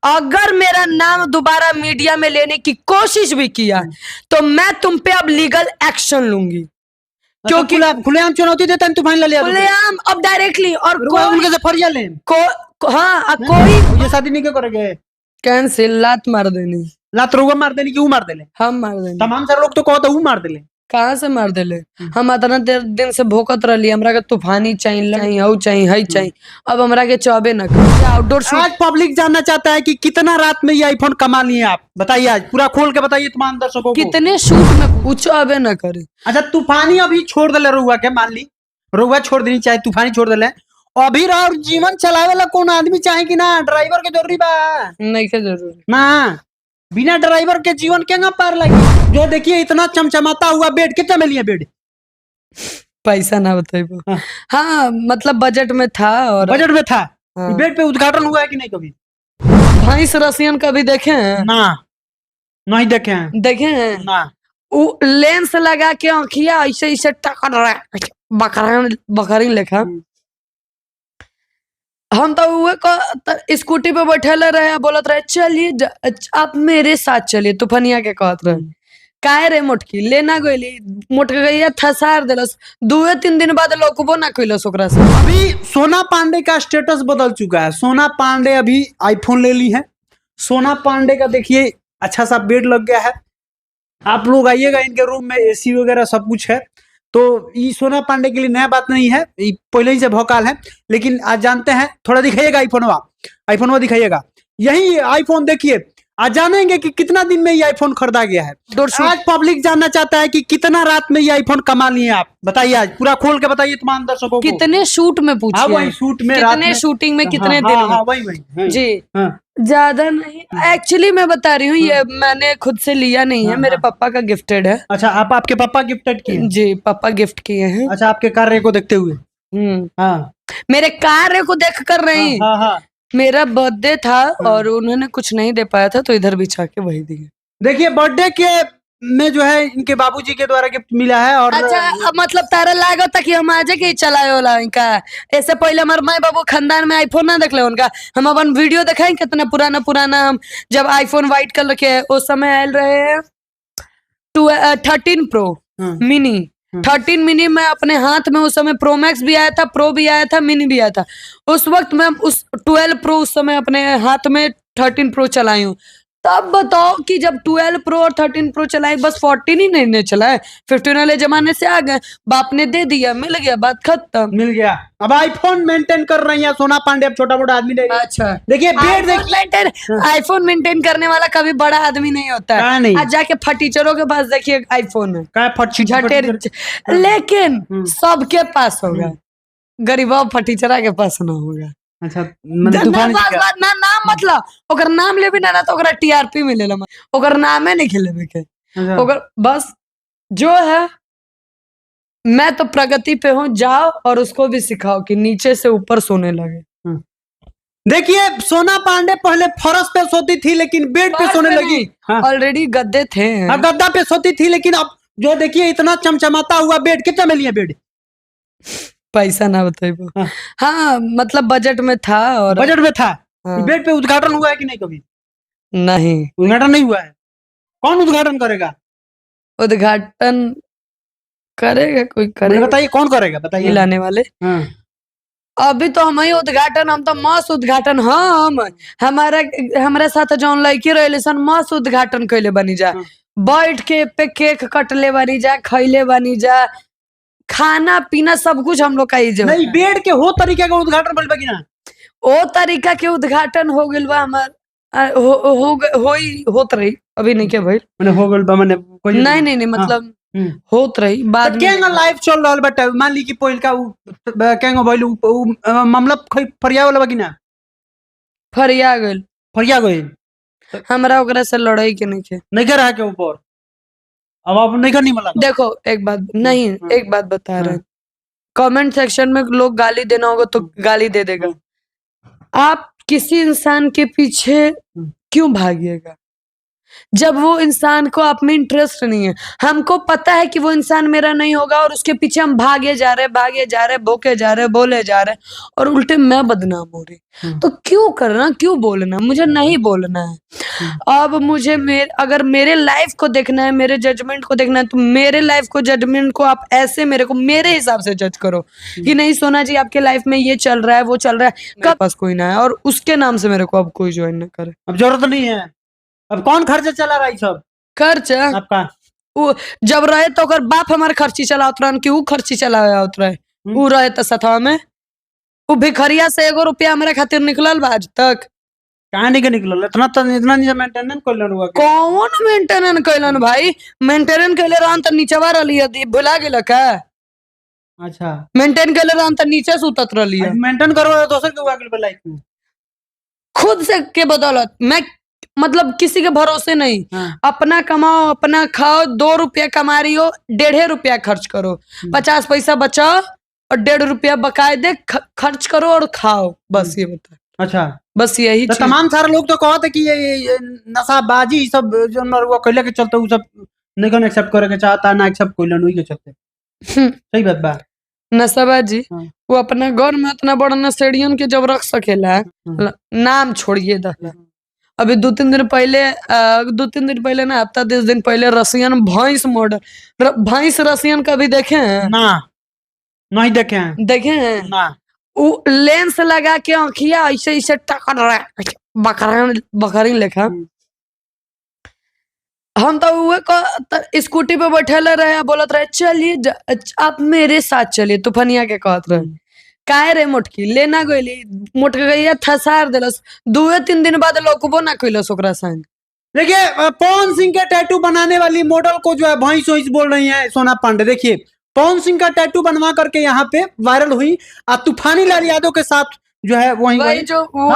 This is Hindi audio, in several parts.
अगर मेरा नाम दोबारा मीडिया में लेने की कोशिश भी किया तो मैं तुम पे अब लीगल एक्शन लूंगी, क्योंकि खुलेआम चुनौती देता है तूफान ले लिया खुलेआम अब डायरेक्टली। और उनके से फरिया ले हाँ कोई ये शादी नहीं क्यों करेंगे? कैंसिल, लात मार देनी। लात रुआ मार देनी क्यों मार देले? हम मार देनी। तमाम सारे लोग तो कहते वो मार देले। कहाँ से मार देले? हम इतना देर दिन से भोकत रही, हमरा के तूफानी चाहिए, हऊ चाहिए, हई चाहिए, अब हमरा के चौबे न कर। आउटडोर आज पब्लिक जानना चाहता है कि कितना रात में ये आईफोन कमा लिए आप, बताइए आज पूरा खोल के बताइए तमाम दर्शकों को। कितने शूट में पूछो अबे न करे। अच्छा तूफानी अभी छोड़ दे रहुआ के, मान ली रहुआ छोड़ देनी चाहे, तूफानी छोड़ दे अभी और जीवन चलावे वाला कौन आदमी चाहे कि ना ड्राइवर के जरूरी बा? नहीं के जरूरी ना, बिना ड्राइवर के जीवन क्या पार लगी? जो देखिए इतना चमचमाता हुआ बेड, कितना में लिया बेड? पैसा ना बताइए। हाँ मतलब बजट में था। और बजट में था। हाँ। बेड पे उद्घाटन हुआ है कि नहीं कभी? भैंस रसियन कभी देखे हैं? ना, नहीं देखे हैं। देखे हैं ना? लेंस लगा के आँखिया ऐसे ऐसे टकर रहा है बकरी लेखा। हम तो वो स्कूटी पे बैठे रहे, बोलत रहे चलिए आप मेरे साथ चलिए, तूफानिया के कहत रहे। काहे रे मोटकी लेना गईली, मोटक गई थसार दिलस, 2-3 दिन बाद लोकबो ना कइलस ओकरा से। अभी सोना पांडे का स्टेटस बदल चुका है। सोना पांडे अभी आईफोन ले ली है। सोना पांडे का देखिए अच्छा सा बेड लग गया है। आप लोग आइएगा इनके रूम में, एसी वगैरह सब कुछ है। तो ये सोना पांडे के लिए नया बात नहीं है, ये पहले ही से भौकाल है। लेकिन आज जानते हैं, थोड़ा दिखाइएगा आईफोन दिखाइएगा। यही आईफोन देखिए, आज जानेंगे कि कितना दिन में ये आईफोन खरीदा गया है। आज पब्लिक जानना चाहता है कि कितना रात में ये आईफोन कमा लिए आप, बताइए आज पूरा खोल के बताइए तमाम दर्शकों को। कितने शूट में पूछिए? हाँ वही शूट में, कितने शूटिंग में, कितने दिन में? वही जी ज्यादा नहीं, एक्चुअली मैं बता रही हूँ, ये मैंने खुद से लिया नहीं है, मेरे पापा का गिफ्टेड है। अच्छा आपके पापा गिफ्टेड किए? जी पापा गिफ्ट किए हैं। अच्छा आपके कार्य को देखते हुए? मेरे कार्य को देख कर रही। मेरा बर्थडे था और उन्होंने कुछ नहीं दे पाया था तो इधर बिछा के वही दिए। देखिए बर्थडे के में जो है इनके बाबूजी के द्वारा गिफ्ट मिला है। और अच्छा मतलब तारा लागो तक हम आज के चलाए वाला इनका, ऐसे पहले हमारे माई बाबू खानदान में आईफोन ना देखले उनका। हम अपन वीडियो देखें कितना पुराना हम जब आईफोन व्हाइट कलर के उस समय आयल रहे हैं 13 प्रो मिनी। 13 मिनी में अपने हाथ में, उस समय प्रो मैक्स भी आया था, प्रो भी आया था, मिनी भी आया था। उस वक्त मैं उस 12 प्रो उस समय अपने हाथ में 13 प्रो चलाई हूँ। तब बताओ कि जब 12 प्रो और 13 प्रो चलाई, बस 14 ही नहीं चलाए, 15 वाले जमाने से आ गए। बाप ने दे दिया, मिल गया, बात खत्म। मिल गया। अब आईफोन मेंटेन कर रही है सोना पांडे, अब छोटा मोटा आदमी नहीं। अच्छा देखिए आईफोन मेंटेन करने वाला कभी बड़ा आदमी नहीं होता है। आज जाके फटीचरों के पास देखिए आईफोन है, लेकिन सबके पास होगा, गरीबा फटीचरा के पास ना होगा। अच्छा ना नाम मतलब ओकर नाम लेबी ना तो ओकरा टीआरपी मिलेला, ओकर नामे नहीं खेलेबे के। ओकर बस जो है, मैं तो प्रगति पे हूँ, जाओ और उसको भी सिखाओ कि नीचे से ऊपर सोने लगे। देखिए सोना पांडे पहले फर्श पे सोती थी लेकिन बेड पे सोने लगी। ऑलरेडी गद्दे थे, गद्दा पे सोती थी, लेकिन अब जो देखिए इतना चमचमाता हुआ बेड, कितना में लिया बेड? पैसा ना बताइए। हाँ मतलब बजट में था। और बजट में था। बेड पे उद्घाटन हुआ है कि नहीं कभी? नहीं, उद्घाटन नहीं हुआ है। कौन उद्घाटन करेगा? उद्घाटन करेगा कोई, करेगा। बताइए कौन करेगा, बताइए। लाने वाले अभी तो हम ही उद्घाटन, हम तो मस्त उद्घाटन, हमारे साथ जौन लड़की रहे सन मस्त उद्घाटन कैले बनी जा, बैठ के पे केक कटले बनी जा, खैले बनी जा, खाना पीना सब कुछ हम लोग का ही जो नहीं। बेड के हो तरीके का उद्घाटन बोल बा कि ना? ओ तरीका के उद्घाटन हो गइल बा हमार, होत रही, अभी नहीं के भाई माने हो गइल बा, माने कोई नहीं मतलब होत रही बाद में। लाइव चल रहल बा, मान ली कि पहिल का केंगो भइल मामला फरिया वाला बा कि ना? फरिया गइल। हमरा ओकरा से लड़ाई के नहीं रहा के ऊपर। अब आप नहीं करनी मला। देखो एक बात बता रहे हैं, कमेंट सेक्शन में लोग गाली देना होगा तो गाली दे देगा। आप किसी इंसान के पीछे क्यों भागिएगा? जब वो इंसान को आप में इंटरेस्ट नहीं है, हमको पता है कि वो इंसान मेरा नहीं होगा और उसके पीछे हम भागे जा रहे, भोके जा रहे, बोले जा रहे और उल्टे मैं बदनाम हो रही। तो क्यों करना, क्यों बोलना, मुझे नहीं बोलना है। अब मुझे अगर मेरे लाइफ को देखना है, मेरे जजमेंट को देखना है, तो मेरे लाइफ को जजमेंट को आप ऐसे मेरे को मेरे हिसाब से जज करो कि नहीं सोना जी आपके लाइफ में ये चल रहा है, वो चल रहा है, मेरे पास कोई ना है और उसके नाम से मेरे को अब कोई ज्वाइन ना करे। अब जरूरत नहीं है। अब कौन खर्चा चला रहा है सब खर्च आपका? वो जब रहे तो अगर बाप हमारे खर्ची चला उतरा कि वो खर्ची चला उतरा है, वो रहे तो सथवा में वो भिखरिया से 1 रुपया हमारे खातिर निकलल बा आज तक? कहाँ नहीं के निकलल? इतना नहीं मेंटेनेंस कर लेन हुआ। कौन मेंटेनेंस कैलन भाई? मेंटेनेंस कैले रहन त नीचवा रही है, भुला गेल का? अच्छा, मेंटेन कैले रहन त नीचे सुतत रही है। मेंटेन करो दोसर के वाकिल लाइफ में खुद से के बदौलत मैं मतलब किसी के भरोसे नहीं। हाँ। अपना कमाओ, अपना खाओ, 2 रुपया कमा रही हो, 1.5 रुपया खर्च करो, 50 पैसा बचाओ और 1.5 रुपया बकायदे खर्च करो और खाओ, बस ये बता। अच्छा, बस यही तो चीज। तमाम सारे लोग तो कहते कि ये नशाबाजी सब जो वो कहले के चलते वो सब नहीं कौन एक्सेप्ट करे के चाहता ना एक्सेप्ट कोइलन वही के चलते। सही बात बा। नशाबाजी हाँ। वो अपना घर में इतना बड़ा नशेड़ियन के जब रख सकेला, नाम छोड़िए दा। अभी 2-3 दिन पहले ना, हफ्ता 10 दिन पहले रसियन भैंस रसियन का भी देखे हैं ना? नहीं देखे हैं। देखे हैं ना। वो लेंस लगा के आँखिया ऐसे ऐसे टकर रहा है बकरीन लेखा। हम तो वो स्कूटी पे बैठे रहे, बोलत रहे चलिए आप मेरे साथ चलिए, तूफानिया के कहत रहे। काहे रे मोटकी लेना गईली, मोटकैया थसार देलस, 2-3 दिन बाद लोकबो ना कइलस ओकरा संग। देखिए पवन सिंह के टैटू बनाने वाली मॉडल को जो है भैंस वैंस बोल रही है सोना पांडे। देखिए पवन सिंह का टैटू बनवा करके यहाँ पे वायरल हुई और तूफानी लाल यादव के साथ जो है वही जो वो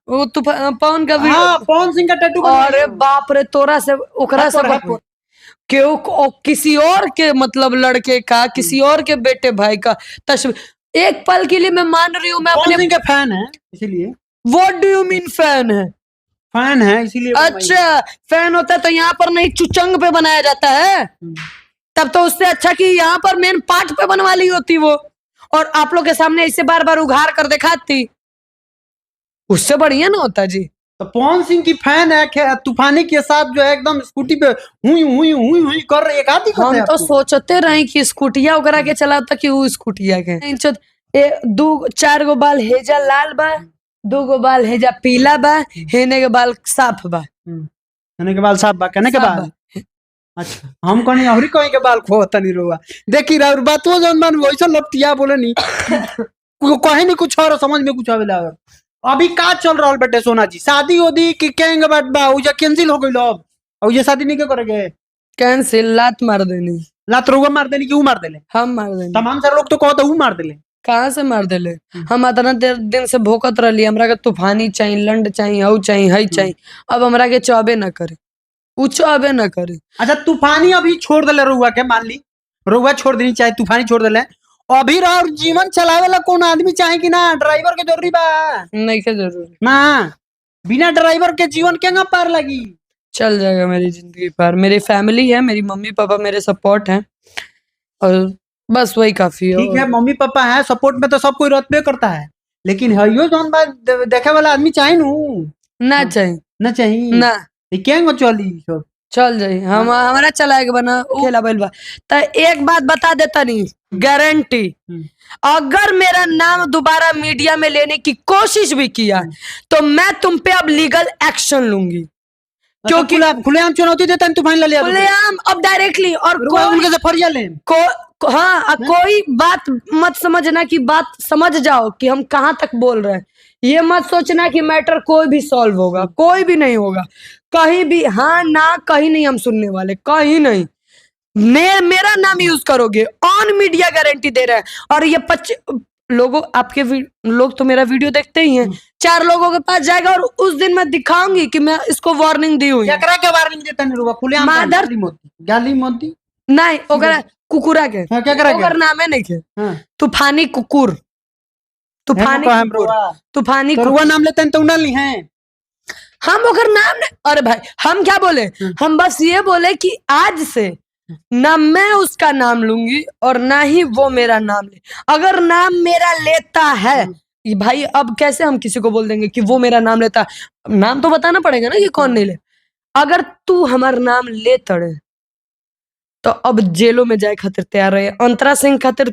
वो पवन का पवन सिंह का टैटू। अरे बाप रे, तोरा से ओकरा से क्यों किसी और के मतलब लड़के का, किसी और के बेटे भाई का तस्वीर। एक पल के लिए मैं मान रही हूँ मैं पवन सिंह के फैन है इसीलिए। What do you mean fan है? फैन है इसीलिए। अच्छा फैन होता है तो यहाँ पर नहीं चुचंग पे बनाया जाता है? तब तो उससे अच्छा कि यहाँ पर मेन पार्ट पे बनवा ली होती वो और आप लोग के सामने इसे बार बार उघाड़ कर दिखाती, उससे बढ़िया ना होता जी। तो पवन सिंह की फैन है, तूफानी के साथ जो है एकदम स्कूटी पे हुई कर रही है। हम तो सोचते रहे कि स्कूटिया वगैरह के चलाता कि वो स्कूटिया के 2-4 गो बाल हेजा लाल बा, 2 गो बाल हेजा पीला बा, हेने के बाल साफ बा। हेने के बाल साफ बा, कहने के बाल। अच्छा, हम कहीं और कहीं के बाल खोता नहीं रोवा। देखी रहा बात वो जन मान वैसा लपटिया बोले नहीं कहे नहीं कुछ और समझ में कुछ आवेला। अभी का चल रहा बेटे सोना जी? शादी होदी कि कहेंगे बात बा उजा कैंसिल हो गइल। अब और ये शादी नहीं के करेंगे? कैंसिल, लात मार देनी। लात रोगा मार देनी कि ऊ मार देले? हम मार देनी। तमाम सारे लोग तो कहते ऊ मार देले। कहाँ से मार देले? हम इतना दिन से भोकत रही, हमरा के तूफानी चाहिए, लंड चाहिए, हऊ चाहिए, हई चाहिए। अब हमरा के चौबे न करे, ऊ चौबे न करे। अच्छा तूफानी अभी छोड़ देले रुआ के, मान ली रुआ छोड़ देनी चाहे, तूफानी छोड़ देले, अभी और जीवन चलावे ला कौन आदमी चाहे कि ना? ड्राइवर के जरूरी बा? नहीं के जरूरी ना। बिना ड्राइवर के जीवन क्या पार लगी? चल जाएगा मेरी जिंदगी पार। मेरी फैमिली है, मेरी मम्मी पापा मेरे सपोर्ट हैं और बस वही काफी है। ठीक है, मम्मी पापा है सपोर्ट में तो सब कोई रहते करता है, लेकिन हयो जौन बात देखे वाला आदमी चाहिए ना चाहिए ना चाहिए ना क्या चली सब चल जाई। हम हमारा चलाएगा बना खेला बैल बा। तो एक बात बता देता नहीं, गारंटी, अगर मेरा नाम दोबारा मीडिया में लेने की कोशिश भी किया तो मैं तुम पे अब लीगल एक्शन लूंगी, क्योंकि खुलेआम चुनौती देता है तूफान ले लिया खुलेआम अब डायरेक्टली। और उनके से फरिया ले हाँ कोई बात मत समझना कि बात समझ जाओ कि हम कहाँ तक बोल रहे हैं। ये मत सोचना कि मैटर कोई भी सॉल्व होगा, कोई भी नहीं होगा कहीं भी। हाँ ना कहीं नहीं हम सुनने वाले, कहीं नहीं। मेरा नाम यूज करोगे ऑन मीडिया, गारंटी दे रहे हैं। और ये लोगों आपके लोग तो मेरा वीडियो देखते ही हैं, 4 लोगों के पास जाएगा और उस दिन मैं दिखाऊंगी कि मैं इसको वार्निंग दी हुई। क्या वार्निंग देता नहीं? मादर गाली मोती नहीं ओकरा कुकुरा के क्या करा ओकर नाम है नहीं के तूफानी कुकुर, तूफानी कुकुर नाम लेते हैं तो उड़ल नहीं है। हम अगर नाम अरे भाई हम क्या बोले, हम बस ये बोले कि आज से ना मैं उसका नाम लूंगी और ना ही वो मेरा नाम ले। अगर नाम मेरा लेता है ये भाई, अब कैसे हम किसी को बोल देंगे कि वो मेरा नाम लेता है? नाम तो बताना पड़ेगा ना कि कौन नहीं ले। अगर तू हमार नाम ले तड़े तो अब जेलों में जाए खातिर तैयार रहे। अंतरा सिंह खातिर